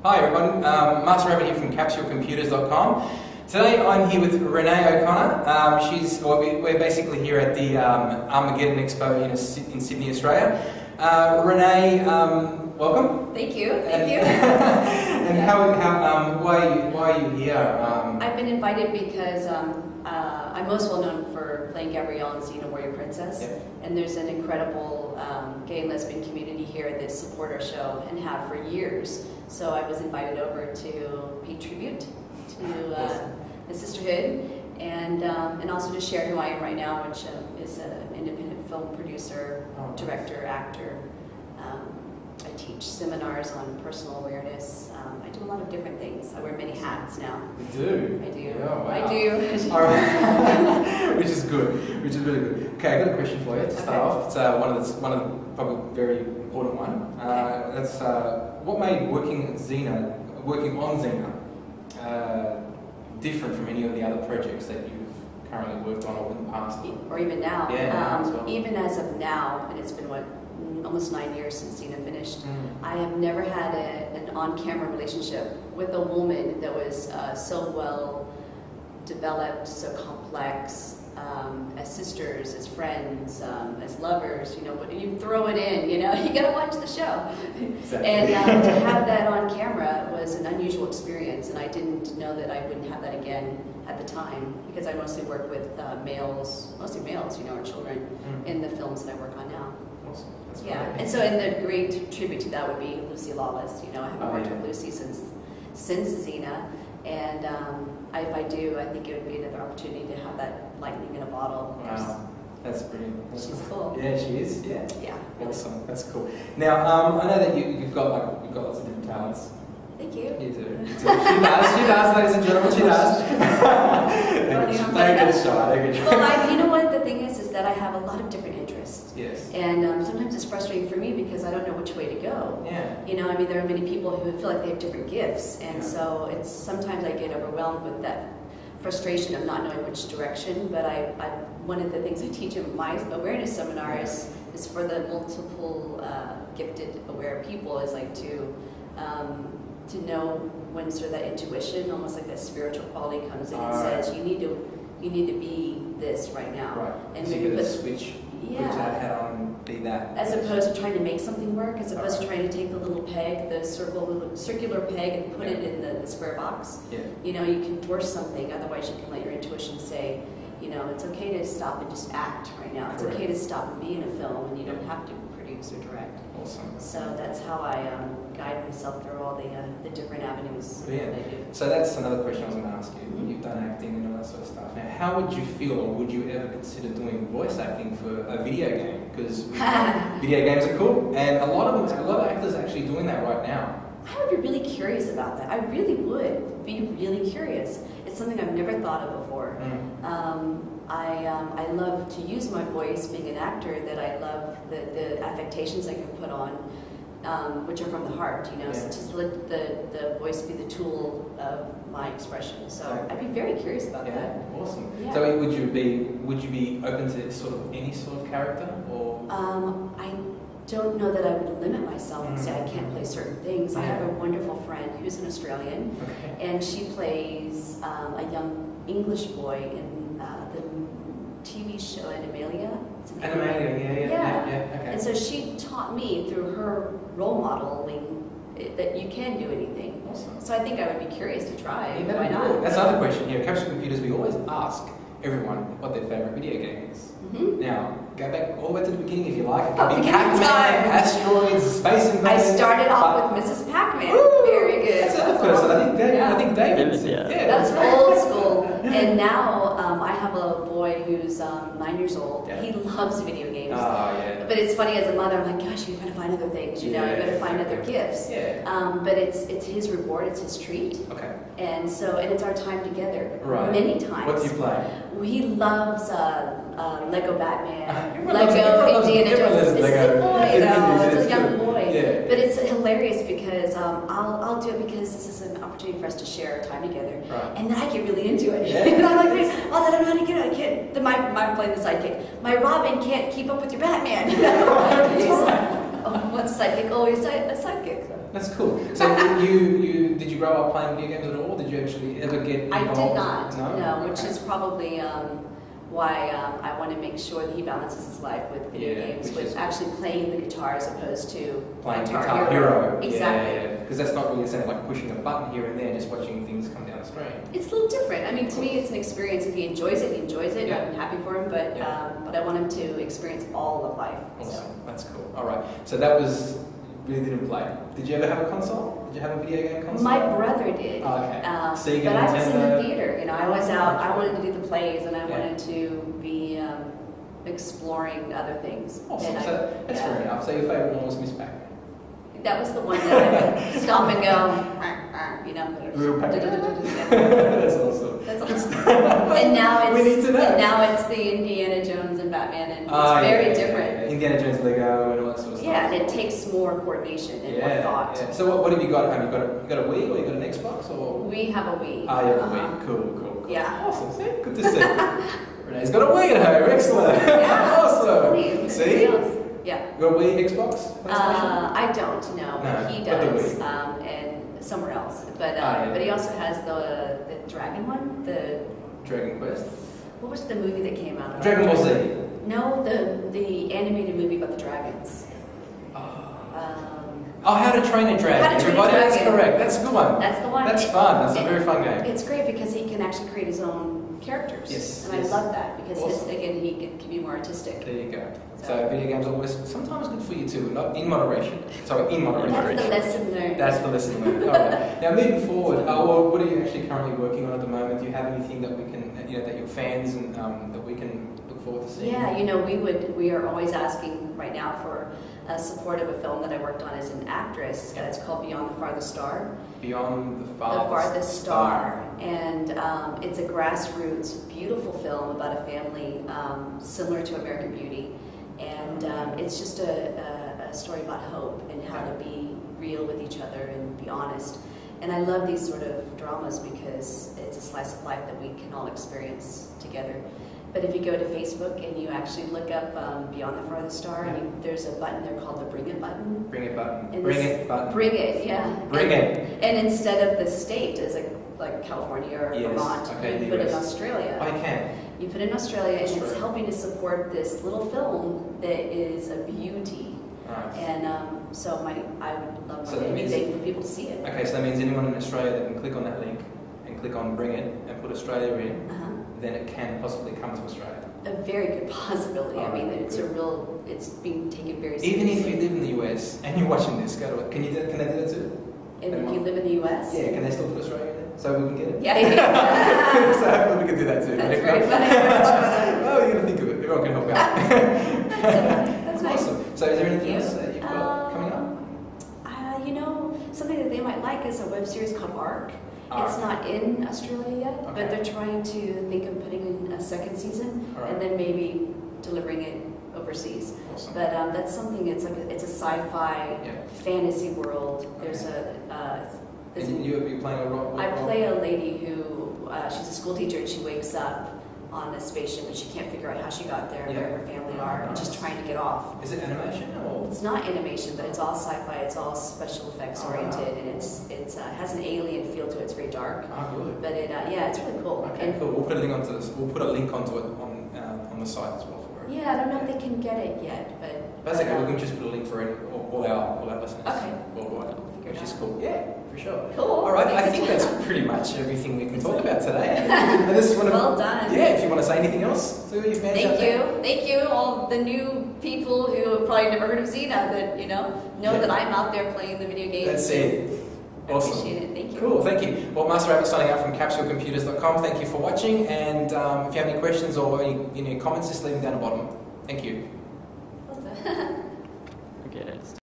Hi everyone, MasterAbbott here from CapsuleComputers.com. Today I'm here with Renee O'Connor. We're basically here at the Armageddon Expo in Sydney, Australia. Renee, welcome. Thank you. Thank you. And why are you here? I've been invited because I'm most well known for playing Gabrielle in Xena Warrior Princess. Yep. And there's an incredible gay and lesbian community here that support our show and have for years. So I was invited over to pay tribute to the sisterhood and also to share who I am right now, which is an independent film producer, director, actor. I teach seminars on personal awareness. I do a lot of different things. I wear many hats now. You do? I do. Oh, wow. I do. Which is good. Which is really good. Okay, I've got a question for you to start off. It's one of the probably very important one. That's what made working on Xena different from any of the other projects that you've currently worked on or in the past? Or even now. Yeah, now as well. Even as of now, and it's been almost 9 years since Xena finished, I have never had an on-camera relationship with a woman that was so well developed, so complex, as sisters, as friends, as lovers. You know, when you throw it in, you know, you gotta watch the show. Exactly. And to have that on camera was an unusual experience, and I didn't know that I wouldn't have that again at the time, because I mostly work with mostly males, you know, or children in the films that I work on now. Awesome. That's Yeah, great. and so the great tribute to that would be Lucy Lawless. You know, I haven't worked with Lucy since Xena, and if I do, I think it would be another opportunity to have that lightning in a bottle. Wow, that's brilliant. She's cool. Yeah, she is. Yeah. Yeah. Awesome. That's cool. Now, I know that you've got lots of different talents. Thank you. You do. She does, ladies and gentlemen, she does. Don't get shy. Well, you know what the thing is that I have a lot of different interests. Yes. And sometimes it's frustrating for me because I don't know which way to go. Yeah. You know, I mean, there are many people who feel like they have different gifts, and so it's sometimes I get overwhelmed with that frustration of not knowing which direction. But one of the things I teach in my awareness seminar is for the multiple gifted aware people is like to know when sort of that intuition, almost like that spiritual quality comes in and says, you need to be this right now. Right. And so maybe you switch that hat on and be that. As opposed to trying to make something work, as opposed to trying to take the little peg, the circular peg, and put it in the square box. Yeah. You know, you can force something, otherwise you can let your intuition say, you know, it's okay to stop and just act right now. It's okay to stop and be in a film, and you don't have to produce or direct. Awesome. So that's how I guide myself through all the different avenues that I do. So that's another question I was going to ask you. You've done acting and all that sort of stuff. Now, how would you feel, or would you ever consider doing voice acting for a video game? Because video games are cool, and a lot of actors are actually doing that right now. I would be really curious about that. I really would be really curious. It's something I've never thought of before. I love to use my voice being an actor, that I love the affectations I can put on, which are from the heart, you know, so just let the voice be the tool of my expression. So I'd be very curious about that. Awesome. Yeah. So would you be open to sort of any sort of character, or? I don't know that I would limit myself and say I can't play certain things. I have a wonderful friend who's an Australian, and she plays a young English boy in the TV show Animalia. Animalia, yeah. Okay. And so she taught me through her role modeling that you can do anything. Awesome. So I think I would be curious to try. Yeah, Why not? Cool. That's another question here. Capsule Computers, we always ask everyone what their favourite video game is. Now, go back all the way to the beginning if you like. It could be Pac-Man, Asteroids, Space Invasion. I started off with Mrs. Pac-Man. Very good. That's another person. I think David. That's old school. And now I have a boy who's 9 years old. He loves video games. But it's funny, as a mother, I'm like, gosh, you gotta find other things, you know, you gotta find other gifts. But it's his reward, it's his treat. And it's our time together. Many times. What do you play? He loves Lego Batman, Lego Indiana Jones. This is a boy, you know, it's a young boy. But it's hilarious because I'll do it because this is an opportunity for us to share time together. And then I get really into it. And I'm like, wait, I don't know how to get it. I can't. I'm playing the sidekick. My Robin can't keep up with your Batman. What's a sidekick? Always a sidekick. That's cool. So did you grow up playing video games at all? Did you actually ever get involved? I did not. No, which Okay. is probably why I want to make sure that he balances his life with video games, with actually playing the guitar as opposed to playing Guitar Hero. Exactly. Because that's not really the same, like pushing a button here and there, just watching things come down the screen. It's a little different. I mean, to me, it's an experience. If he enjoys it, he enjoys it. Yeah. I'm happy for him, but I want him to experience all of life. Awesome. So. That's cool. All right. So that was really didn't play. Did you ever have a console? Did you have a video game console? My brother did. Oh, okay. Sega, but I was in Nintendo. the theater. You know, I was out. I wanted to do the plays, and I Yeah. wanted to be exploring other things. Awesome. And So that's fair enough. So your favourite one was Miss Pac-Man. that was the one that I would stop and go, you know. Real Pac-Man. Yeah. That's awesome. That's awesome. And now We need to know. it's the Indiana Jones and Batman, and it's very different. Yeah. Indiana Jones Lego and all that sort of stuff. Yeah, and it takes more coordination and more thought. Yeah. So what have you got at home? You got a Wii or you got an Xbox or? We have a Wii. Ah, you have a Wii. Cool. Yeah. Awesome. See? Good to see. Renee's got a Wii at home. Excellent. Yeah. Awesome. Funny. See? Yeah. You got a Wii, Xbox, PlayStation? I don't know. No, He but the does, Wii. and somewhere else. But Yeah. but he also has the Dragon one. The Dragon Quest. what was the movie that came out? Dragon Ball Z. No, the animated movie about the dragons. Oh, How to Train a Dragon. How to Train a Everybody, that's Dragon. correct. That's a good one. That's the one. That's fun. That's a very fun game. It's great because he can actually create his own characters. Yes, And yes. I love that because Awesome. he can be more artistic. There you go. So video games are always sometimes good for you too, not in moderation. Sorry, in moderation. That's the lesson learned. That's the lesson learned. All right. Now moving forward, what are you actually currently working on at the moment? Do you have anything that we can, that your fans and that we can look forward to seeing? Yeah, we are always asking right now for support of a film that I worked on as an actress. It's called Beyond the Farthest Star. Beyond the The Farthest, Farthest Star. And it's a grassroots, beautiful film about a family similar to American Beauty. And it's just a story about hope and how to be real with each other and be honest. And I love these sort of dramas because it's a slice of life that we can all experience together. But if you go to Facebook and you actually look up Beyond the Farthest Star, there's a button there called the Bring It button. Bring It button. And Bring It button. Bring It, yeah. Bring it. And instead of the state, as like California or Vermont, you put in Australia. I can. You put in Australia, and it's helping to support this little film that is a beauty. Right. And so I would love So that means- anything for people to see it. Okay, so that means anyone in Australia that can click on that link and click on Bring It and put Australia in, then it can possibly come to Australia. A very good possibility. I mean, Alright, it's being taken very seriously. Even if you live in the US and you're watching this, go to it. Can they do that too? And if you live in the US? Yeah, can they still put Australia in there so we can get it? Yeah. So hopefully we can do that too. That's If very not- funny. Oh, you're gonna think of it. Everyone can help out. That's nice. Awesome. So is there anything Thank else you. that you've got coming up? Something that they might like is a web series called Arc. Arc. It's not in Australia yet, Okay. but they're trying to think of putting in a second season All right. and then maybe delivering it overseas. Awesome. But that's something. It's a sci-fi fantasy world. There's And you'll be playing a role? I play a lady who she's a school teacher and she wakes up on a spaceship and she can't figure out how she got there, where her family are, and she's trying to get off. Is it animation or? It's not animation, but it's all sci-fi. It's all special effects oriented, and it has an alien feel to it. It's very dark. Oh, good. But it's really cool. Okay, cool. We'll put a link onto this. We'll put a link onto it on the site as well for it. Yeah, I don't know if they can get it yet, but That's okay. We can just put a link for all our listeners. Okay. Worldwide, Figure it which is out. cool. Yeah, for sure. Cool. All right. I think that's pretty much everything we can talk about today. And this is Well done. Yeah. If you want to say anything else to your fans out there. Thank you, all the new people who have probably never heard of Xena that know that I'm out there playing the video games. That's it. I Awesome. appreciate it. Thank you. Cool, thank you. Well, MasterAbbott signing out from CapsuleComputers.com. Thank you for watching, and if you have any questions or any comments, just leave them down the bottom. Thank you. Well done. Okay.